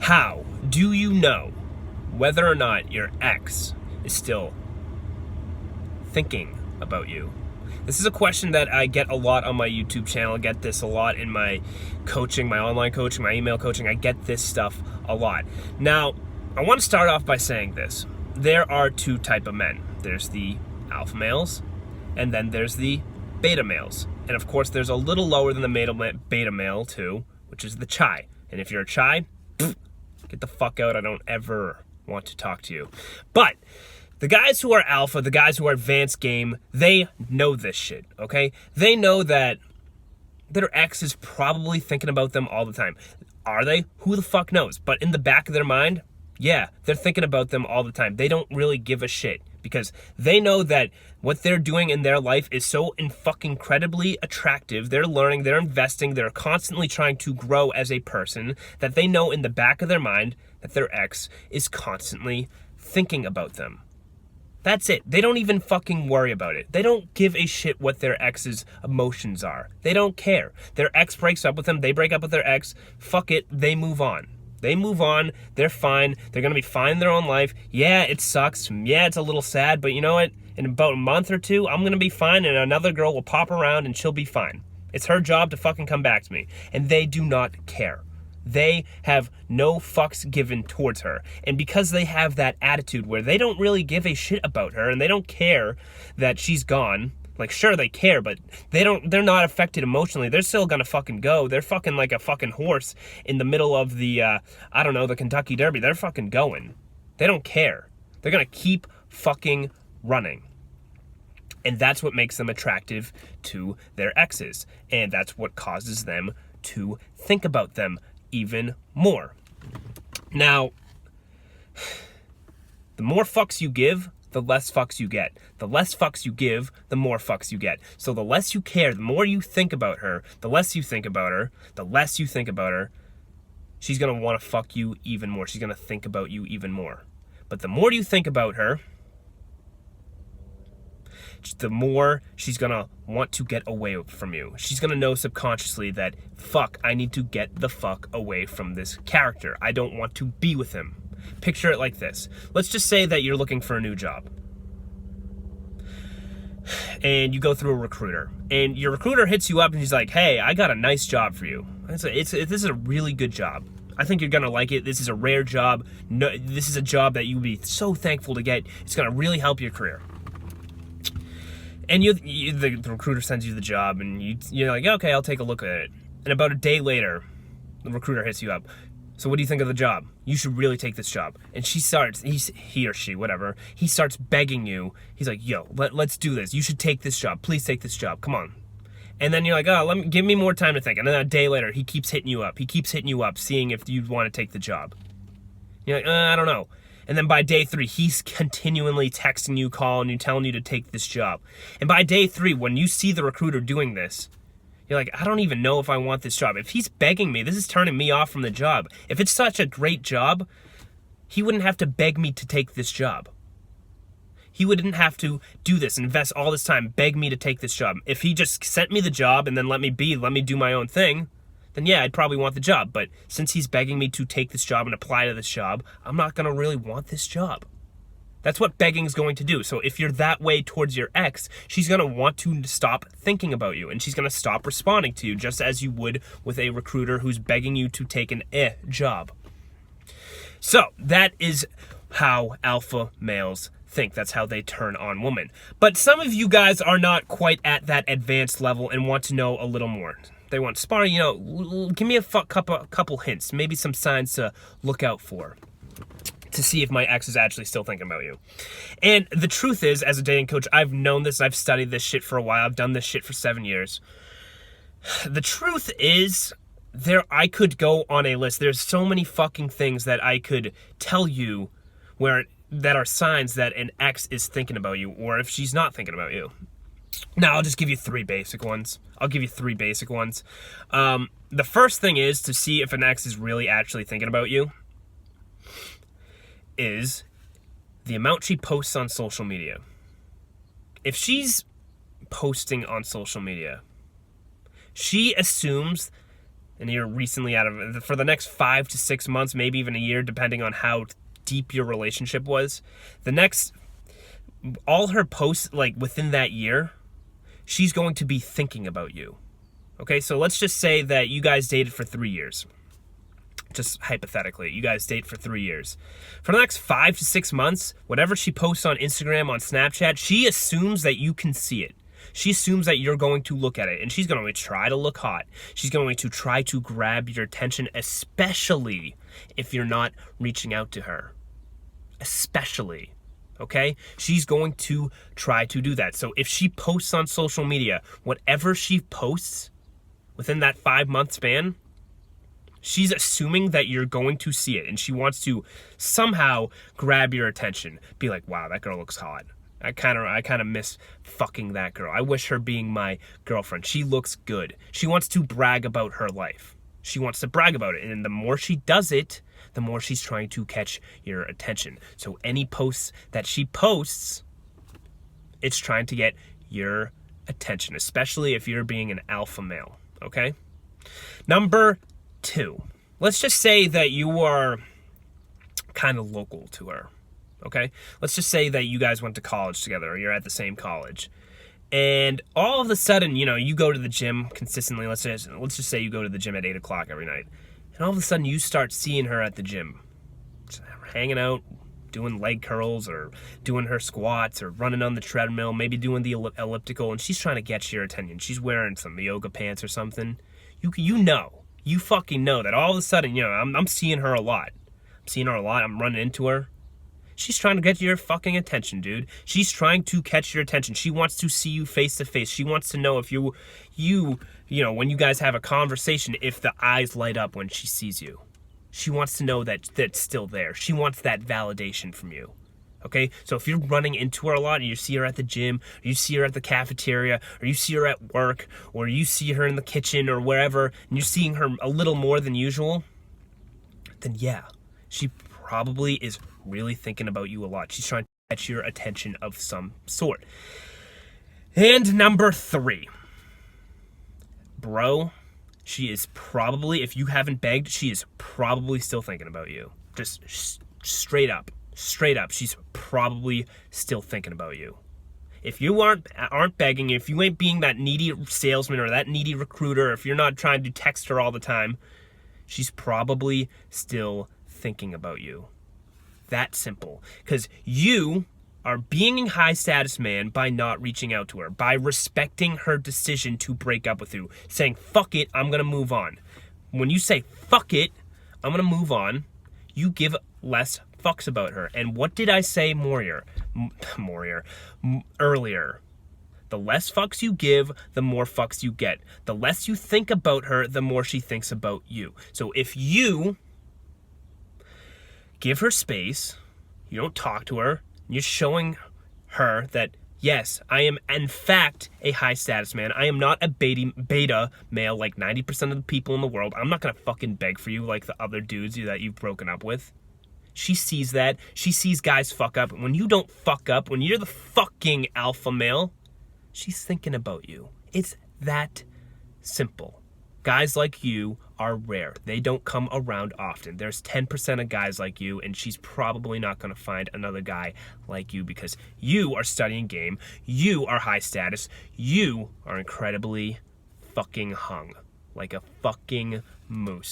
How do you know whether or not your ex is still thinking about you? This is a question that I get a lot on my YouTube channel. I get this a lot in my coaching, my online coaching, my email coaching. I get this stuff a lot. Now, I want to start off by saying this. There are two types of men. There's the alpha males, and then there's the beta males. And of course, there's a little lower than the beta male too, which is the chai. And if you're a chai, get the fuck out. I don't ever want to talk to you. But the guys who are alpha, the guys who are advanced game, they know this shit, okay? They know that their ex is probably thinking about them all the time. Are they? Who the fuck knows? But in the back of their mind, yeah, they're thinking about them all the time. They don't really give a shit because they know that what they're doing in their life is so fucking incredibly attractive. They're learning, they're investing, they're constantly trying to grow as a person that they know in the back of their mind that their ex is constantly thinking about them. That's it. They don't even fucking worry about it. They don't give a shit what their ex's emotions are. They don't care. Their ex breaks up with them. They break up with their ex. Fuck it. They move on. They move on. They're fine. They're going to be fine in their own life. Yeah, it sucks. Yeah, it's a little sad. But you know what? In about a month or two, I'm going to be fine. And another girl will pop around and she'll be fine. It's her job to fucking come back to me. And they do not care. They have no fucks given towards her. And because they have that attitude where they don't really give a shit about her and they don't care that she's gone, like sure they care, but they're not affected emotionally. They're still gonna fucking go. They're fucking like a fucking horse in the middle of the, the Kentucky Derby. They're fucking going. They don't care. They're gonna keep fucking running. And that's what makes them attractive to their exes. And that's what causes them to think about them even more. Now, the more fucks you give, the less fucks you get. The less fucks you give, the more fucks you get. So the less you care, the more you think about her, the less you think about her, the less you think about her, she's gonna want to fuck you even more. She's gonna think about you even more. But the more you think about her, the more she's gonna want to get away from you. She's gonna know subconsciously that, fuck, I need to get the fuck away from this character. I don't want to be with him. Picture it like this. Let's just say that you're looking for a new job. And you go through a recruiter. And your recruiter hits you up and he's like, hey, I got a nice job for you. This is a really good job. I think you're gonna like it. This is a rare job. No, this is a job that you'd be so thankful to get. It's gonna really help your career. And the recruiter sends you the job, and you're like, okay, I'll take a look at it. And about a day later, the recruiter hits you up. So what do you think of the job? You should really take this job. And he or she, whatever, he starts begging you. He's like, yo, let's do this. You should take this job. Please take this job. Come on. And then you're like, give me more time to think. And then a day later, he keeps hitting you up. He keeps hitting you up, seeing if you'd want to take the job. You're like, I don't know. And then by day 3, he's continually texting you, calling you, telling you to take this job. And by day 3, when you see the recruiter doing this, you're like, I don't even know if I want this job. If he's begging me, this is turning me off from the job. If it's such a great job, he wouldn't have to beg me to take this job. He wouldn't have to do this, invest all this time, beg me to take this job. If he just sent me the job and then let me do my own thing, then yeah, I'd probably want the job. But since he's begging me to take this job and apply to this job, I'm not going to really want this job. That's what begging's going to do. So if you're that way towards your ex, she's going to want to stop thinking about you, and she's going to stop responding to you, just as you would with a recruiter who's begging you to take an job. So that is how alpha males think. That's how they turn on women. But some of you guys are not quite at that advanced level and want to know a little more. They want, Sparty, give me a couple hints, maybe some signs to look out for to see if my ex is actually still thinking about you. And the truth is, as a dating coach, I've known this, I've studied this shit for a while, I've done this shit for 7 years. The truth is, I could go on a list. There's so many fucking things that I could tell you that are signs that an ex is thinking about you, or if she's not thinking about you. Now, I'll just give you 3 basic ones. The first thing is to see if an ex is really actually thinking about you is the amount she posts on social media. If she's posting on social media, she assumes and you're recently out of, for the next 5 to 6 months, maybe even a year, depending on how deep your relationship was, all her posts, like within that year, she's going to be thinking about you. Okay, so let's just say that you guys dated for 3 years. Just hypothetically, you guys date for 3 years. For the next 5 to 6 months, whatever she posts on Instagram, on Snapchat, she assumes that you can see it. She assumes that you're going to look at it, and she's going to try to look hot. She's going to try to grab your attention, especially if you're not reaching out to her. Especially. Okay? She's going to try to do that. So if she posts on social media, whatever she posts within that 5-month span, she's assuming that you're going to see it, and she wants to somehow grab your attention. Be like, wow, that girl looks hot. I kind of miss fucking that girl. I wish her being my girlfriend. She looks good. She wants to brag about her life. She wants to brag about it. And the more she does it, the more she's trying to catch your attention. So any posts that she posts, it's trying to get your attention, especially if you're being an alpha male, okay? Number 2. Let's just say that you are kind of local to her. Okay, let's just say that you guys went to college together, or you're at the same college, and all of a sudden, you go to the gym consistently. Let's just say you go to the gym at 8 o'clock every night, and all of a sudden you start seeing her at the gym, just hanging out, doing leg curls, or doing her squats, or running on the treadmill, maybe doing the elliptical, and she's trying to get your attention. She's wearing some yoga pants or something. You fucking know that all of a sudden, I'm seeing her a lot. I'm running into her. She's trying to get your fucking attention, dude. She's trying to catch your attention. She wants to see you face to face. She wants to know if you when you guys have a conversation, if the eyes light up when she sees you. She wants to know that that's still there. She wants that validation from you. Okay? So if you're running into her a lot and you see her at the gym, or you see her at the cafeteria, or you see her at work, or you see her in the kitchen or wherever, and you're seeing her a little more than usual, then yeah, she probably is really thinking about you a lot. She's trying to catch your attention of some sort. And number 3. Bro, she is probably, if you haven't begged, she is probably still thinking about you. Just straight up, she's probably still thinking about you. If you aren't begging, if you ain't being that needy salesman or that needy recruiter, if you're not trying to text her all the time, she's probably still thinking about you. That simple. Because you are being a high status man by not reaching out to her, by respecting her decision to break up with you, saying, fuck it, I'm going to move on. When you say, fuck it, I'm going to move on, you give less fucks about her. And what did I say earlier? The less fucks you give, the more fucks you get. The less you think about her, the more she thinks about you. So if you give her space, you don't talk to her, you're showing her that, yes, I am in fact a high status man. I am not a beta male like 90% of the people in the world. I'm not going to fucking beg for you like the other dudes that you've broken up with. She sees that. She sees guys fuck up. When you don't fuck up, when you're the fucking alpha male, she's thinking about you. It's that simple. Guys like you are rare. They don't come around often. There's 10% of guys like you, and she's probably not going to find another guy like you because you are studying game, you are high status, you are incredibly fucking hung like a fucking moose.